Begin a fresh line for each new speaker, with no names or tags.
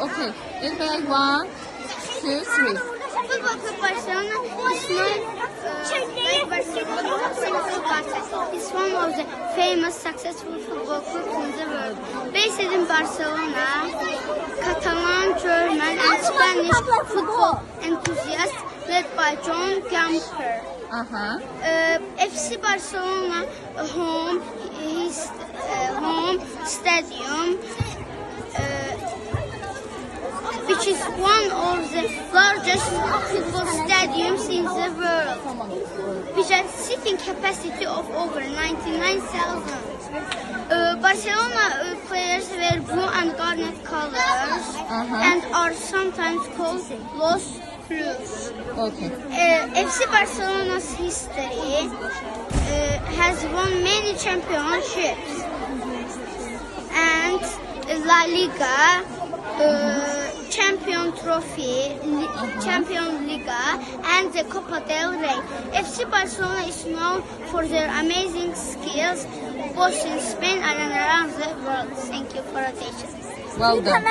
Okay. In bag 1, 2, 3.
Football Club Barcelona is known like Barcelona is one of the famous successful football clubs in the world. Based in Barcelona, Catalan, German and Spanish football enthusiasts led by John Gamper. FC Barcelona home stadium, which is one of the largest football stadiums in the world, with a seating capacity of over 99,000. Barcelona players wear blue and garnet colors and are sometimes called Los Blues.
Okay.
FC Barcelona's history has won many championships and La Liga, Champion Trophy, Champion Liga, and the Copa del Rey. FC Barcelona is known for their amazing skills both in Spain and around the world. Thank you for attention.
Well done.